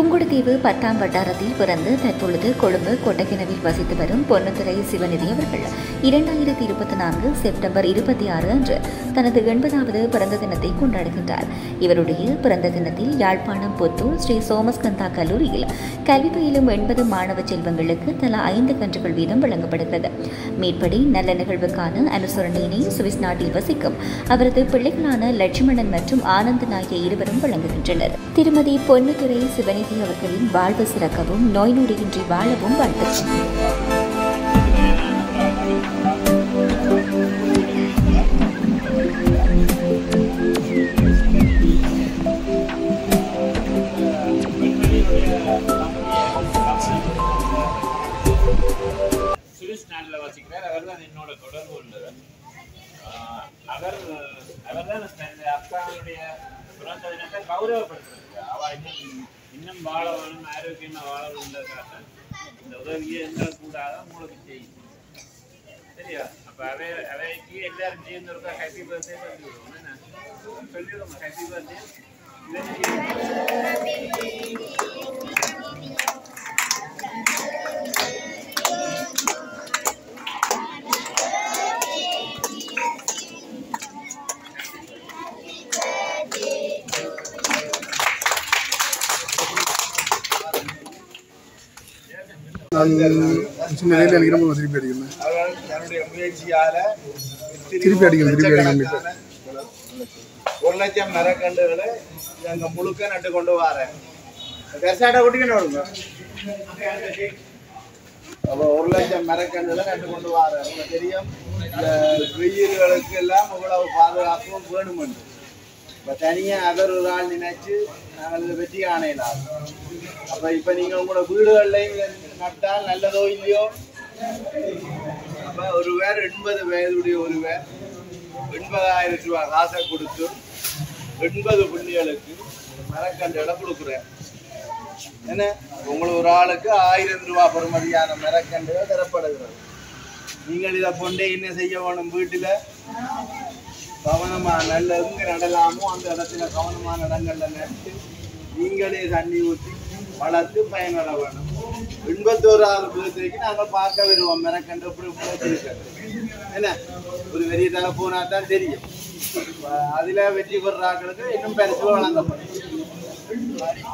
புங்குடுதீவு 10ஆம் வட்டாரத்தில் பிறந்து தற்பொழுது கொழும்பு கொட்டக்கிணவில் வசித்து வரும் பொன்னுத்துறை சிவநிதி அவர்கள் 2024 செப்டம்பர் 26 அன்று தனது 80வது பிறந்த தினத்தை கொண்டாடுகின்றார். இவருடைய பிறந்த தினத்தில் யாழ்ப்பாணம் புத்தூர் ஸ்ரீ சோமஸ்கந்தா கல்லூரியில் கல்வி பயிலும் 80 மாணவ செல்வங்களுக்கு தலா 5 கன்றுகள் வீதம் வழங்கப்படுகிறது. மேற்படி நல்ல நிகழ்வுக்கான அனுசரணையினை சுவிஸ் நாட்டில் வசிக்கும் அவரது பிள்ளைகளான லட்சுமணன் மற்றும் ஆனந்த நாயகி இருவரும் வழங்குகின்றனர். திருமதி பொன்னுத்துறை சிவநிதி அவர்களின் வாழ்வு சிறக்கவும் நோய் நொடியின்றி வாழவும் வாழ்த்துக்கள். சுவிஸ் நாட்டில் வசிக்கிறார். அவர் தான் என்னோட தொடர்பு உள்ளவர். அவர் தான் அக்காவுடைய பிறந்த தினத்தை கௌரவப்படுத்துறாரு. அவள் இன்னும் வாழ வேணும், ஆரோக்கியமாக வாழ வேணுன்றதுக்காக இந்த உதவியை எங்களுக்கு கூடாத உங்களுக்கு செய்யும். சரியா? அப்போ அவைக்கு எல்லாரும் சேர்ந்து இருக்கா ஹாப்பி பர்த்டே சொல்லிவிடுவோம். என்ன சொல்லிவிடுவோம்? Happy birthday. சின்ன வேலை அடிக்கிறோம், திருப்பி அடிக்கணும், தன்னுடைய முயற்சியால திருப்பி அடிக்கணும். 1 லட்சம் மரக்கன்றுகளை அங்க முழுக்க நட்டு கொண்டு வரேன். பெருசாட்டை குட்டிக்கணும். அப்போ 1 லட்சம் மரக்கன்றுகளை நட்டு கொண்டு வரேன். உங்களுக்கு தெரியும், இந்த வெயில்களுக்கு எல்லாம் இவ்வளவு பாதுகாப்பும் வேணுமென்று. இப்போ தனியாக அதர் ஒரு ஆள் நினைச்சு நாங்கள் இதை வெற்றி காணலாம். அப்போ இப்போ நீங்கள் உங்களோட வீடுகள்லையும் நட்டால் நல்லதோ இல்லையோ. அப்போ ஒருவர் 80 வயதுடைய ஒருவர் 80,000 ரூபா காசை கொடுத்து 80 புள்ளிகளுக்கு மரக்கன்றுகளை கொடுக்குறேன். ஏன்னா உங்களுக்கு ஒரு ஆளுக்கு 1000 ரூபா பெறுமதியான மரக்கன்றுகள் தரப்படுகிறது. நீங்கள் இதை கொண்டே என்ன செய்ய வேணும்? வீட்டில் கவனமாக நல்ல எங்கே நடலாமோ அந்த இடத்துல கவனமான இடங்கள்ல நட்டு நீங்களே தண்ணி ஊற்றி வளர்த்து பயன்பட வேணும். 81வது birthday-க்கு நாங்கள் பார்க்க வருவோம் மரக்கன்று எப்படி இருக்கிறது. என்ன ஒரு பெரிய தலை போனால் தான் தெரியும். அதில் வெற்றி பெறாக்களுக்கு இன்னும் பரிசு வழங்கப்படும்.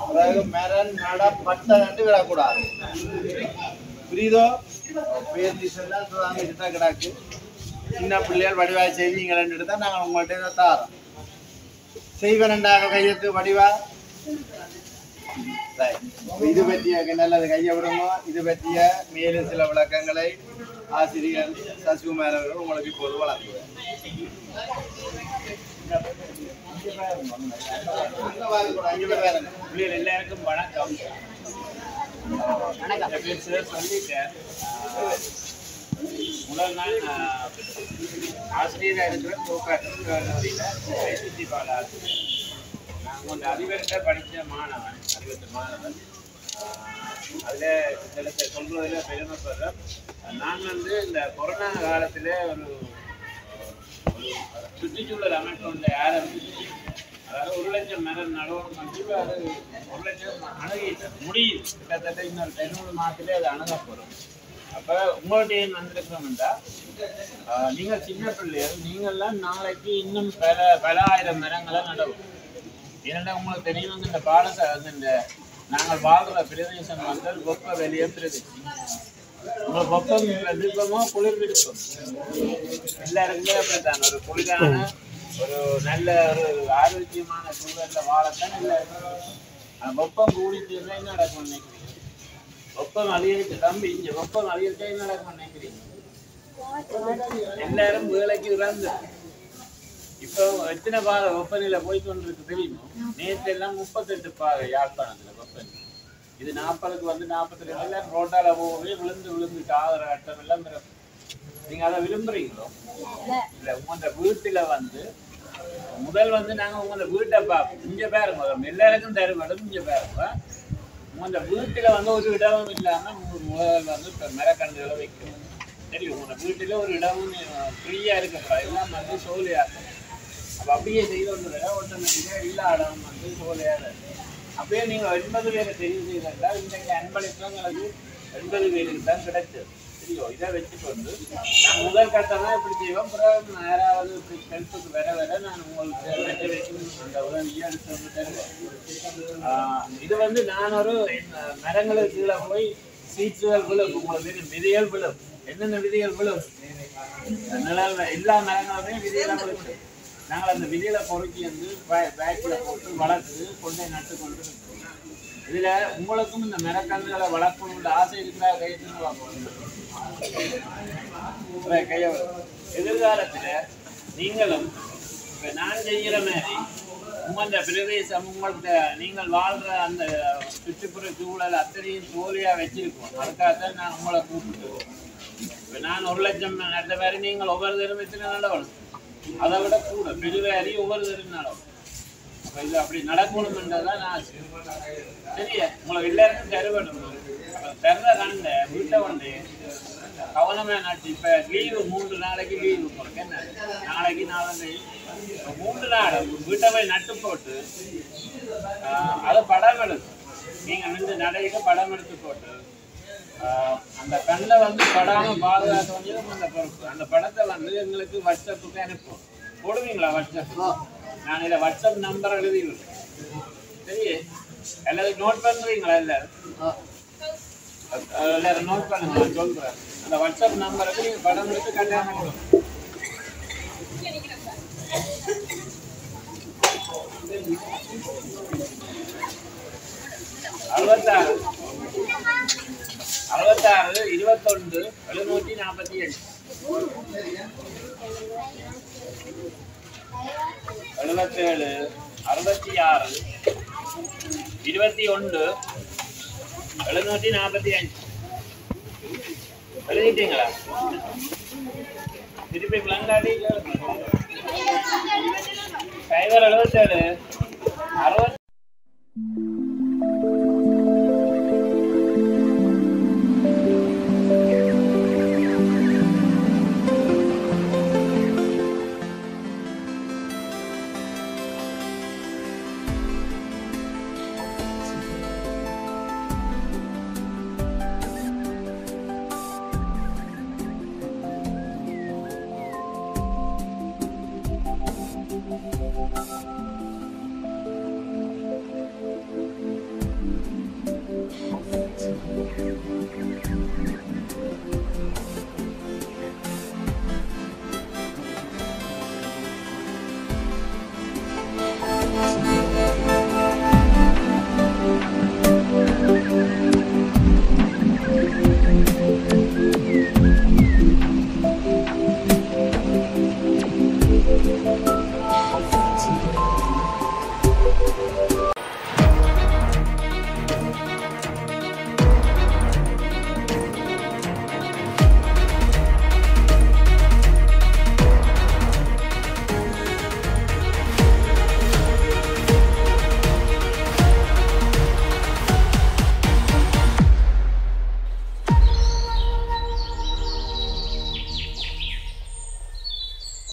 அதாவது மரம் நட பட்டை நட்டு விடக்கூடாது. புரியுதோ? பேர் சொல்லாம் கிட்ட கிடாக்கு சின்ன பிள்ளைகள் வடிவாக செய்வீங்களன்ட்டு தான் நாங்கள் உங்கள்கிட்ட தாரோம். செய்வனண்டாக கையெழுத்து வடிவா இது பற்றிய நல்லது கையை விடுமோ. இது பற்றிய மேலும் சில விளக்கங்களை ஆசிரியர் சசிகுமார் அவர்கள் உங்களுக்கு இப்போது வழங்குவார். எல்லாருக்கும் வணக்கம். சொல்லிட்டேன். முதல் நாள் ஆசிரியராக இருக்கிற சுற்றி பாடாது. நான் கொஞ்சம் அறிவர்கிட்ட படித்த மாணவன், அறிவற்ற மாணவன். அதில் சில சொல்றதுல பெருமைப்படுறேன். நான் இந்த கொரோனா காலத்தில் ஒரு சுற்றுச்சூழல் அமைப்பு ஒன்றை ஆரம்பிச்சு, அதாவது 1 லட்சம் மரம் நடவும் கண்டிப்பாக அது 1 லட்சம் அணுகிட்டு முடியுது. கிட்டத்தட்ட இன்னொரு 90 மாதத்திலே அது அணுகப்படும். அப்போ உங்களுடைய வந்திருக்கோம்டா, நீங்கள் சின்ன பிள்ளைகள், நீங்கள்லாம் நாளைக்கு இன்னும் பல ஆயிரம் மரங்களை நடவும். ஏன்னா உங்களுக்கு தெரியும், இந்த பாலத்தை இந்த நாங்கள் வாழ்கிற பிரதேசம் வெப்ப வெளிய பிரதேசம். உங்களுக்கு வெப்பம் விருப்பமோ குளிர் விருப்பம் எல்லாருக்குமே அப்படித்தான். ஒரு குளிரான ஒரு நல்ல ஒரு ஆரோக்கியமான சூழல்ல வாழத்தான் எல்லாருக்கும். வெப்பம் கூடிச்சுன்னா என்ன நடக்கும் நினைக்கிறீங்க? வெப்பம் அதிகரிச்சு தம்பி, இங்க வெப்பம் அதிகரிச்சா என்ன நடக்கும் நினைக்கிறீங்க? எல்லாரும் வேலைக்கு இறந்து இப்போ எத்தனை பாக வெப்பநிலை போய்கொண்டிருக்கு தெரியுமா? நேற்று எல்லாம் 38 பாக யாழ்ப்பாணத்துல வெப்பநிலை. இது 40க்கு 42 எல்லாம் ரோட்டால போகவே விழுந்து காதற அட்டம் எல்லாம் பிறகு. நீங்க அதை விரும்புறீங்களோ? இல்ல, உங்க வீட்டுல முதல் நாங்க உங்க வீட்டை பார்ப்போம். இங்க பாருங்க, எல்லாருக்கும் தருமாடும். இங்க பாருங்க, உங்க வீட்டுல ஒரு இடமும் இல்லாம முதல் இப்ப மரக்கன்றுகளை வைக்கணும். தெரியும், உங்க வீட்டுல ஒரு இடமும் ஃப்ரீயா இருக்க எல்லாம் சோலையா இருக்கும். அப்போ அப்படியே செய்து கொண்டு ஆட்டோமேட்டிக்காக எல்லா இடம் சோலையாக இருக்கும். அப்படியே நீங்கள் 80 பேரை தெரிவு செய்தால் இன்றைக்கு அன்பளிப்புங்களுக்கு 80 பேருக்கு தான் கிடைச்சது. சரியோ, இதை வச்சுக்கொண்டு நான் முதல் கட்டமாக இப்படி செய்வோம். பிறகு யாராவது இப்படி ஹெல்ப்புக்கு வர நான் உங்களுக்கு அந்த உதவியை எடுத்து வந்து தருவேன். இது வந்து நான் ஒரு மரங்களுக்கு கீழே போய் சீட்ஸுகள் விழும், உங்களுக்கு விதைகள் விழும். என்னென்ன விதைகள் விழும்? நிழல் எல்லா மரங்களுமே விதையெல்லாம் விழுந்து நாங்கள் அந்த விதையில பொறுக்கி வந்து பேக்கில் போட்டு வளர்த்து கொண்டே நட்டு கொண்டு இருக்கோம். இதுல உங்களுக்கும் இந்த மரக்கன்றுகளை வளர்க்கணும்னு ஆசை இருக்கிற கையெழுத்து கைய எதிர்காலத்துல நீங்களும் இப்ப நான் செய்கிற மாதிரி உங்கள பிரதேசம் உங்கள்கிட்ட நீங்கள் வாழ்ற அந்த சுற்றுப்புற சூழல் அத்தனையும் தோழியா வச்சிருக்கோம். அதுக்காகத்தான் நான் உங்களை கூப்பிட்டுருக்கோம். இப்ப நான் 1 லட்சம் நட்ட மாதிரி நீங்கள் ஒவ்வொரு தரம் எத்தனை நடவணும், அதை விட கூட பெருவேறி ஒவ்வொரு தரம் நடவும். அப்ப இது அப்படி நடக்கணும்ன்றதான் நான் சரியா உங்களுக்கு எல்லாருக்கும் தருவேணும். தர்ற கண்ட வீட்டை வந்து கவனமா நட்டு இப்ப லீவு 3 நாளைக்கு லீவு போறேன். என்ன நாளைக்கு நாளை 3 நாள் வீட்டை போய் நட்டு போட்டு அதை படம் எடுத்து நீங்க நின்று நடைக்கு படம் எடுத்து போட்டு அந்த கண்ணை வந்து படாம பாதுகாக்க வேண்டியது அந்த பொறுப்பு. அந்த படத்தை வந்து எங்களுக்கு வாட்ஸ்அப்புக்கு அனுப்புவோம். போடுவீங்களா வாட்ஸ்அப்? நான் இதில் வாட்ஸ்அப் நம்பர் எழுதிடுவேன். சரி, எல்லாரும் நோட் பண்ணுறீங்களா? எல்லாரும் நோட் பண்ணுங்க, நான் சொல்கிறேன். அந்த வாட்ஸ்அப் நம்பருக்கு நீங்கள் படம் எடுத்து கல்யாணம் கொடுங்க. 66 21 747 77 66 21 745 எழுதிட்டீங்களா? திருப்பி பிளங்காடி 77